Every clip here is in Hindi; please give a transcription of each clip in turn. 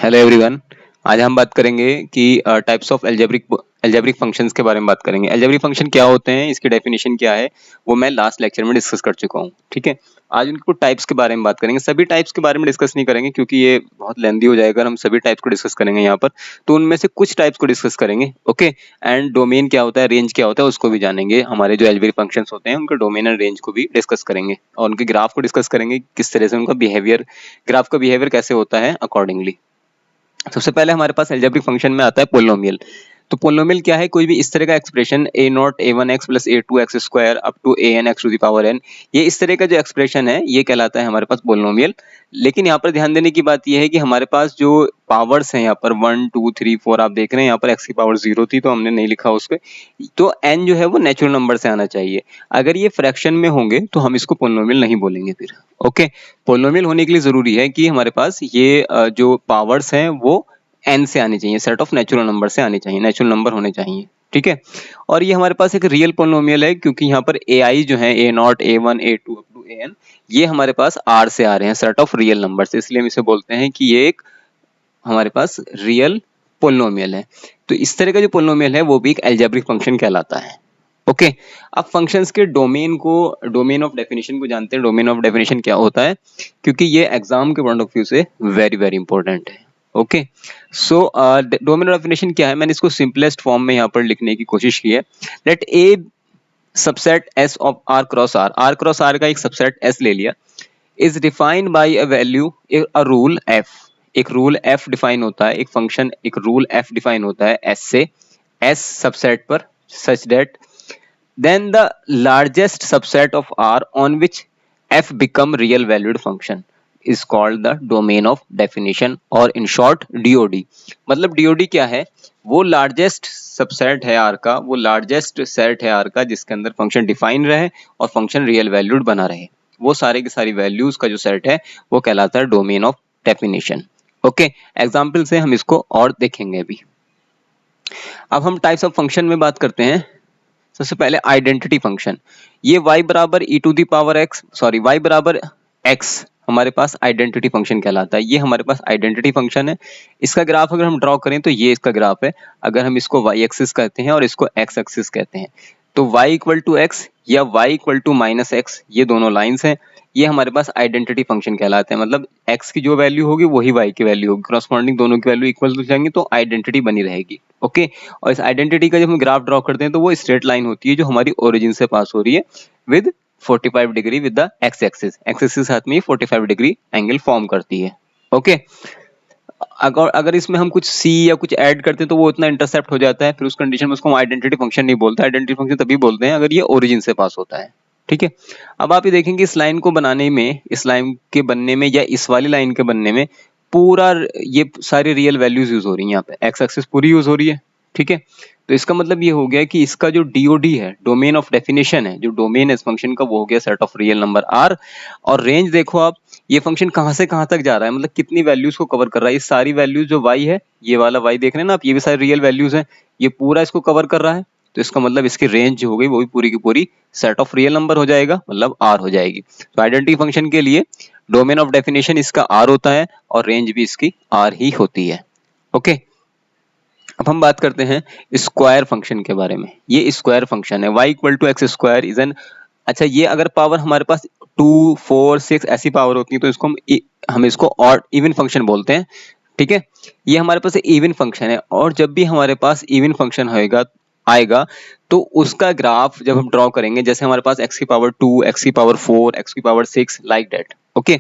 Hello everyone. आज हम बात करेंगे कि टाइप्स ऑफ एल्जेब्रिक फंक्शंस के बारे में बात करेंगे। एल्जेब्रिक फंक्शन क्या होते हैं, इसकी डेफिनेशन क्या है, वो मैं लास्ट लेक्चर में डिस्कस कर चुका हूँ। ठीक है, आज उनको टाइप्स के बारे में बात करेंगे। सभी टाइप्स के बारे में डिस्कस नहीं करेंगे क्योंकि ये बहुत लेंदी हो जाएगा। हम सभी टाइप्स को डिस्कस करेंगे यहाँ पर, तो उनमें से कुछ टाइप्स को डिस्कस करेंगे। ओके, एंड डोमेन क्या होता है, रेंज क्या होता है, उसको भी जानेंगे। हमारे जो एल्जेब्रिक फंक्शंस होते हैं उनके डोमेन एंड रेंज को भी डिस्कस करेंगे और उनके ग्राफ को डिस्कस करेंगे, किस तरह से उनका बिहेवियर, ग्राफ का बिहेवियर कैसे होता है अकॉर्डिंगली। सबसे पहले हमारे पास एल्जेब्रिक फंक्शन में आता है पोलिनोमियल। तो पोलिनोमियल क्या है, कोई भी इस तरह का expression a not a one x plus a two x square up to A n x to the power n, ये इस तरह का जो एक्सप्रेशन है ये कहलाता है हमारे पास पोलिनोमियल। लेकिन यहाँ पर ध्यान देने की बात यह है कि हमारे पास जो पावर्स हैं यहाँ पर 1 2 3 4 आप देख रहे हैं, यहाँ पर एक्स की पावर 0 थी तो हमने नहीं लिखा उस पर। तो एन जो है वो नेचुरल नंबर से आना चाहिए। अगर ये फ्रैक्शन में होंगे तो हम इसको पोलिनोमियल नहीं बोलेंगे फिर। ओके, पोलिनोमियल होने के लिए जरूरी है कि हमारे पास ये जो पावर्स हैं वो एन से आनी चाहिए, सेट ऑफ नेचुरल नंबर से आनी चाहिए, नेचुरल नंबर होने चाहिए। ठीक है, और ये हमारे पास एक रियल पोलिनोमियल है क्योंकि यहाँ पर ए आई जो है A not a one A two up to A N, ये हमारे पास आर से आ रहे हैं, सेट ऑफ रियल नंबर से, इसलिए हम इसे बोलते हैं कि ये एक हमारे पास रियल पोलिनोमियल है। तो इस तरह का जो पोलिनोमियल है वो भी एक अलजेब्रिक फंक्शन कहलाता है। ओके, अब फंक्शंस के डोमेन को, डोमेन ऑफ डेफिनेशन को जानते हैं। डोमेन ऑफ डेफिनेशन क्या होता है, क्योंकि ये एग्जाम के पॉइंट ऑफ व्यू से वेरी वेरी इंपॉर्टेंट है। Okay, so domain of definition क्या है, मैंने इसको सिंपलेस्ट फॉर्म में यहाँ पर लिखने की कोशिश की है। Let a subset S of R cross R का एक सबसेट एस ले लिया, is defined by a value, a rule f. एक रूल एफ डिफाइन होता है, एक फंक्शन, एक रूल एफ डिफाइन होता है एस से, एस सबसेट पर, such that then the largest subset of R on which f become real valued function is called the domain of definition, और in short DOD। मतलब DOD क्या है, वो लार्जेस्ट सबसेट है R का, वो लार्जेस्ट सेट है R का जिसके अंदर फंक्शन डिफाइन रहे और फंक्शन रियल वैल्यूड बना रहे, वो सारे की सारी वैल्यूज का जो सेट है वो कहलाता है domain of definition. Okay, example से हम इसको और देखेंगे अभी। अब हम टाइप्स ऑफ फंक्शन में बात करते हैं। सबसे पहले आइडेंटिटी फंक्शन, ये y बराबर e to the power x, sorry y बराबर x हमारे पास आइडेंटिटी फंक्शन कहलाता है। ये हमारे पास आइडेंटिटी फंक्शन है। इसका ग्राफ अगर हम ड्रॉ करें तो ये इसका ग्राफ है। अगर हम इसको y एक्सिस कहते हैं और इसको x एक्सिस कहते हैं, तो y इक्वल टू x या y equal to minus x, ये दोनों लाइंस हैं, ये हमारे पास आइडेंटिटी फंक्शन कहलाते हैं। मतलब x की जो वैल्यू होगी वही y की वैल्यू होगी, क्रॉसपॉन्डिंग दोनों की वैल्यू इक्वल हो जाएंगी तो आइडेंटिटी बनी रहेगी। ओके, और इस आइडेंटिटी का जब हम ग्राफ ड्रॉ करते हैं तो वो स्ट्रेट लाइन होती है जो हमारी ओरिजिन से पास हो रही है with 45 degree with the x axis, axis के साथ में 45 डिग्री एंगल फॉर्म करती है। ओके, अगर इसमें हम कुछ सी या कुछ ऐड करते हैं तो वो इतना इंटरसेप्ट हो जाता है, फिर उस कंडीशन में उसको हम आइडेंटिटी फंक्शन नहीं बोलते। आइडेंटिटी फंक्शन तभी बोलते हैं अगर ये ओरिजिन से पास होता है। ठीक है, अब आप ये देखेंगे इस लाइन को बनाने में, इस लाइन के बनने में या इस वाली लाइन के बनने में पूरा ये सारी रियल वैल्यूज यूज हो रही है, यहाँ पे एक्स एक्सिस पूरी यूज हो रही है। ठीक है, तो इसका मतलब ये हो गया कि इसका जो डीओडी है, डोमेन ऑफ डेफिनेशन है, जो डोमेन है इस फंक्शन का, वो हो गया set of real number R. और रेंज देखो आप, ये फंक्शन कहाँ से कहाँ तक जा रहा है, मतलब कितनी वैल्यूज को कवर कर रहा है। ये सारी वैल्यूज जो y है, ये वाला y देख रहे हैं ना आप, ये भी सारी रियल वैल्यूज हैं, ये पूरा इसको कवर कर रहा है। तो इसका मतलब इसकी रेंज जो हो गई वो भी पूरी की पूरी सेट ऑफ रियल नंबर हो जाएगा, मतलब r हो जाएगी। तो आइडेंटिटी फंक्शन के लिए डोमेन ऑफ डेफिनेशन इसका r होता है और रेंज भी इसकी r ही होती है। ओके, अब हम बात करते हैं स्क्वायर फंक्शन के बारे में। ये स्क्वायर फंक्शन है, y equal to x square is n, अच्छा ये अगर पावर हमारे पास 2 4 6 ऐसी पावर होती है तो इसको हम इसको ऑड इवन फंक्शन बोलते हैं। ठीक है, ये हमारे पास इवन फंक्शन है और जब भी हमारे पास इवन फंक्शन होएगा आएगा तो उसका ग्राफ जब हम ड्रॉ करेंगे, जैसे हमारे पास x की पावर 2 x की पावर 4 x की पावर 6 लाइक दैट। ओके,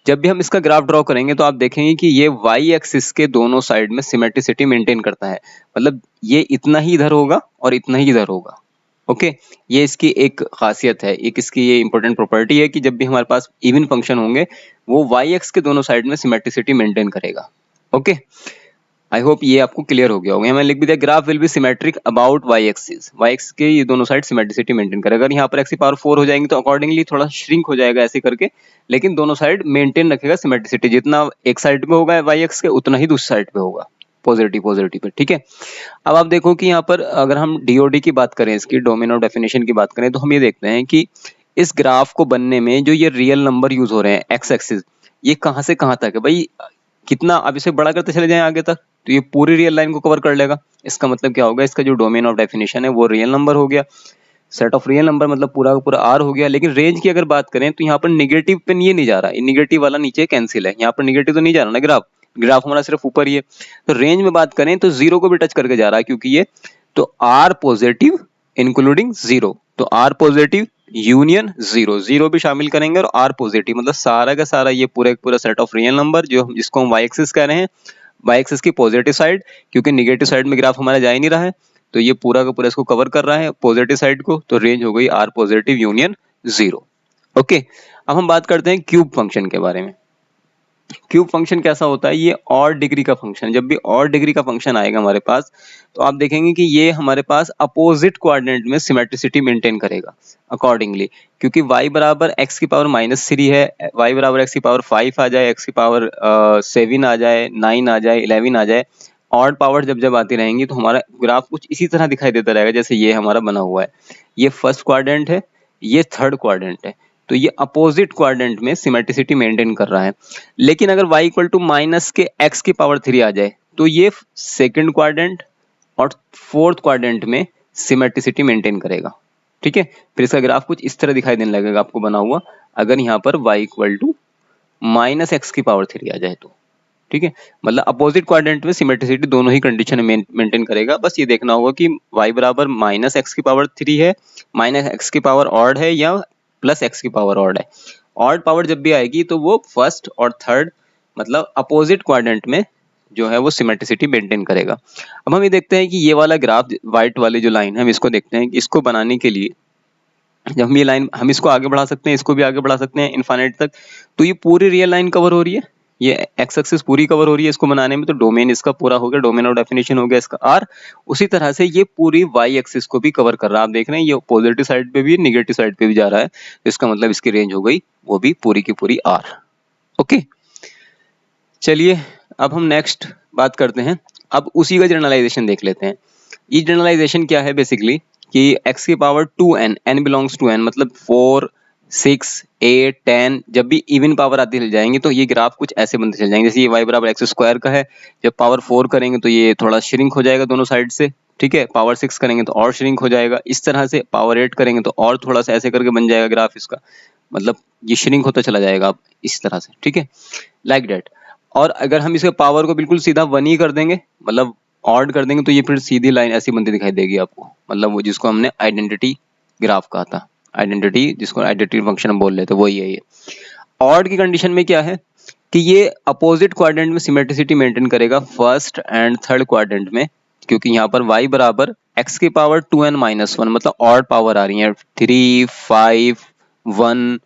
जब भी हम इसका ग्राफ ड्रॉ करेंगे तो आप देखेंगे कि ये y एक्सिस के दोनों साइड में सिमेट्रिसिटी मेंटेन करता है, मतलब ये इतना ही इधर होगा और इतना ही इधर होगा। ओके, ये इसकी एक खासियत है, एक इसकी ये इंपॉर्टेंट प्रॉपर्टी है कि जब भी हमारे पास इवन फंक्शन होंगे वो y एक्स के दोनों साइड में सिमेट्रिसिटी मेंटेन करेगा। ओके, आई होप ये आपको क्लियर हो गया होगा। मैं लिख भी दिया, graph will be symmetric about y axis, y x के ये दोनों साइड सिमेट्रिसिटी मेंटेन करेगा। अगर यहाँ पर x की पावर 4 हो जाएंगे तो अकॉर्डिंगली थोड़ा श्रिंक हो जाएगा ऐसे करके, लेकिन दोनों साइड मेंटेन रखेगा सिमेट्रिसिटी, जितना एक साइड पे होगा y एक्स के उतना ही दूसरी साइड पे होगा, पॉजिटिव पॉजिटिव पे। ठीक है, अब आप देखो कि यहाँ पर अगर हम डीओडी की बात करें, इसकी डोमेन ऑफ डेफिनेशन की बात करें, तो हम ये देखते हैं कि इस ग्राफ को बनने में जो ये रियल नंबर यूज हो रहे हैं एक्स एक्सिस, ये कहाँ से कहाँ तक है भाई, कितना, अब इसे बड़ा करते चले जाएं आगे तक तो ये पूरी रियल लाइन को कवर कर लेगा। इसका मतलब क्या होगा, इसका जो डोमेन ऑफ डेफिनेशन है वो रियल नंबर हो गया, सेट ऑफ रियल नंबर मतलब पूरा का पूरा आर हो गया। लेकिन रेंज की अगर बात करें तो यहाँ पर निगेटिव पे ये नहीं जा रहा, निगेटिव वाला नीचे कैंसिल है, यहाँ पर निगेटिव तो नहीं जा रहा ना, ग्राफ हमारा सिर्फ ऊपर ही है। तो रेंज में बात करें तो जीरो को भी टच करके जा रहा है क्योंकि ये, तो आर पॉजिटिव इंक्लूडिंग जीरो, तो R positive union zero, zero भी शामिल करेंगे और आर पॉजिटिव मतलब सारा का सारा ये पूरा एक पूरा सेट ऑफ रियल नंबर जो जिसको हम वाई एक्सिस कह रहे हैं, वाई एक्सिस की पॉजिटिव साइड, क्योंकि निगेटिव साइड में ग्राफ हमारा जा ही नहीं रहा है तो ये पूरा का पूरा इसको कवर कर रहा है पॉजिटिव साइड को, तो रेंज हो गई R positive union zero. Okay, अब हम बात करते हैं क्यूब फंक्शन के बारे में। क्यूब फंक्शन कैसा होता है, ये और डिग्री का फंक्शन, जब भी और डिग्री का फंक्शन आएगा हमारे पास तो आप देखेंगे कि ये हमारे पास अपोजिट कोऑर्डिनेट में सिमेट्रिसिटी मेंटेन करेगा अकॉर्डिंगली, क्योंकि y बराबर x की पावर -3 है, y बराबर x की पावर 5 आ जाए, x की पावर 7 आ जाए, 9 आ जाए, 11 आ जाए, ऑड पावर जब जब आती रहेंगी तो हमारा ग्राफ कुछ इसी तरह दिखाई देता रहेगा जैसे ये हमारा बना हुआ है। ये फर्स्ट क्वाड्रेंट है, ये थर्ड क्वाड्रेंट है, तो ये अपोजिट क्वाड्रेंट में सिमेट्रिसिटी मेंटेन कर रहा है। लेकिन अगर y इक्वल टू माइनस के x की पावर 3 आ जाए तो ये सेकंड क्वाड्रेंट और फोर्थ क्वाड्रेंट में सिमेट्रिसिटी मेंटेन करेगा। ठीक है, फिर इसका ग्राफ कुछ इस तरह दिखाई देने लगेगा आपको बना हुआ, अगर यहाँ पर y equal to minus x की पावर 3 आ जाए तो। ठीक है, मतलब अपोजिट क्वाड्रेंट में सिमेट्रिसिटी दोनों ही कंडीशन मेंटेन करेगा। बस ये देखना होगा कि y बराबर माइनस एक्स की पावर 3 है, माइनस एक्स की पावर ऑड है या प्लस एक्स की पावर ऑड है। ऑड पावर जब भी आएगी तो वो फर्स्ट और थर्ड मतलब अपोजिट क्वाड्रेंट में जो है वो सिमेट्रिसिटी मेंटेन करेगा। अब हम ये देखते हैं कि ये वाला ग्राफ व्हाइट वाली जो लाइन है हम इसको देखते हैं कि इसको बनाने के लिए जब हम ये लाइन हम इसको आगे बढ़ा सकते हैं, इसको भी आगे बढ़ा सकते हैं इनफाइनाइट तक, तो ये पूरी रियल लाइन कवर हो रही है, ये एक्स एक्सिस पूरी कवर हो रही है इसको बनाने में, तो डोमेन इसका पूरा हो गया, डोमेन ऑफ डेफिनेशन हो गया इसका आर। उसी तरह से ये पूरी वाई एक्सिस को भी कवर कर रहा है, आप देख रहे हैं ये पॉजिटिव साइड पे भी निगेटिव साइड पे भी जा रहा है, तो इसका मतलब इसकी रेंज हो गई वो भी पूरी की पूरी आर। ओके, चलिए अब हम नेक्स्ट बात करते हैं, अब उसी का जनरलाइजेशन देख लेते हैं। ये जनरलाइजेशन क्या है बेसिकली कि x की power 2n, n belongs to n मतलब 4, 6, 8, 10 जब भी इवन पावर आती चल जाएंगे तो ये ग्राफ कुछ ऐसे बनते चल जाएंगे, जैसे ये y बराबर एक्स स्क्वायर का है, जब पावर 4 करेंगे तो ये थोड़ा श्रिंक हो जाएगा दोनों साइड से। ठीक है, पावर 6 करेंगे तो और श्रिंक हो जाएगा, इस तरह से पावर 8 करेंगे तो और थोड़ा सा ऐसे करके बन जाएगा ग्राफ इसका, मतलब ये श्रिंक होता चला जाएगा आप इस तरह से। ठीक है, लाइक दैट। और अगर हम इसके पावर को बिल्कुल सीधा 1 ही कर देंगे मतलब ऑड कर देंगे तो ये फिर सीधी लाइन ऐसी बनती दिखाई देगी आपको, मतलब वो जिसको हमने आइडेंटिटी ग्राफ कहा था, आइडेंटिटी जिसको आइडेंटिटी फंक्शन बोल रहे थे वही है ये। ऑड की कंडीशन में क्या है कि ये अपोजिट क्वाड्रेंट में सिमेट्रिसिटी मेंटेन करेगा फर्स्ट एंड थर्ड क्वाड्रेंट में, क्योंकि यहाँ पर y बराबर x की पावर 2n-1 मतलब ऑड पावर आ रही है 3, 5, 1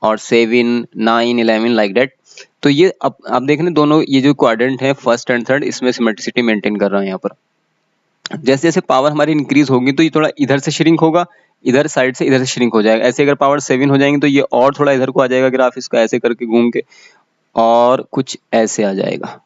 और 7, 9, 11 लाइक दैट। तो ये अब आप देख रहे हैं दोनों ये जो क्वाड्रेंट है फर्स्ट एंड थर्ड इसमें सिमेट्रिसिटी मेंटेन कर रहा है यहाँ पर। जैसे जैसे पावर हमारी इंक्रीज होगी तो ये थोड़ा इधर से श्रिंक होगा, इधर साइड से इधर से श्रिंक हो जाएगा। ऐसे अगर पावर 7 हो जाएंगे तो ये और थोड़ा इधर को आ जाएगा ग्राफ इसका ऐसे करके घूम के और कुछ ऐसे आ जाएगा।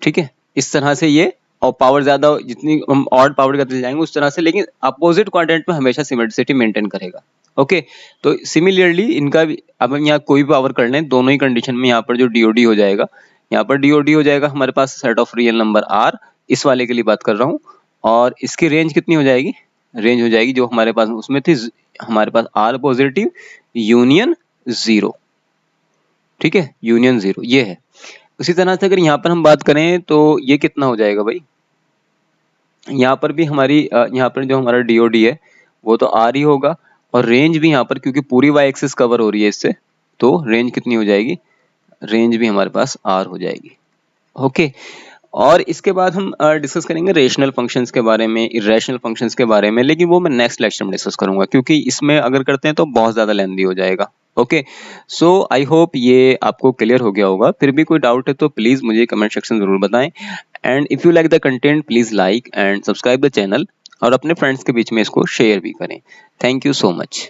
ठीक है, इस तरह से ये, और पावर ज्यादा जितनी हम ऑड पावर करते जाएंगे उस तरह से, लेकिन अपोजिट क्वाड्रेंट में हमेशा सिमेट्रिसिटी मेंटेन करेगा। ओके, तो सिमिलरली इनका भी अब हम यहाँ कोई भी पावर कर लें दोनों ही कंडीशन में यहाँ पर जो डीओडी हो जाएगा, यहाँ पर डीओडी हो जाएगा हमारे पास set of real number R, इस वाले के लिए बात कर रहा हूँ, और इसकी रेंज कितनी हो जाएगी, रेंज हो जाएगी जो हमारे पास उसमें थी हमारे पास आर पॉजिटिव यूनियन जीरो। ठीक है, यूनियन जीरो ये है। उसी तरह से अगर यहाँ पर हम बात करें तो ये कितना हो जाएगा भाई, यहाँ पर भी हमारी यहाँ पर जो हमारा डीओडी है वो तो आर ही होगा, और रेंज भी यहाँ पर क्योंकि पूरी वाई एक्सिस कवर हो रही है इससे, तो रेंज कितनी हो जाएगी, रेंज भी हमारे पास आर हो जाएगी। ओके, और इसके बाद हम डिस्कस करेंगे रेशनल फंक्शंस के बारे में, इरेशनल फंक्शंस के बारे में, लेकिन वो मैं नेक्स्ट लेक्चर में डिस्कस करूंगा क्योंकि इसमें अगर करते हैं तो बहुत ज़्यादा लेंथी हो जाएगा। ओके, सो आई होप ये आपको क्लियर हो गया होगा। फिर भी कोई डाउट है तो प्लीज़ मुझे कमेंट सेक्शन ज़रूर बताएं, and if you like the content please like and subscribe the channel, और अपने फ्रेंड्स के बीच में इसको शेयर भी करें। Thank you so much.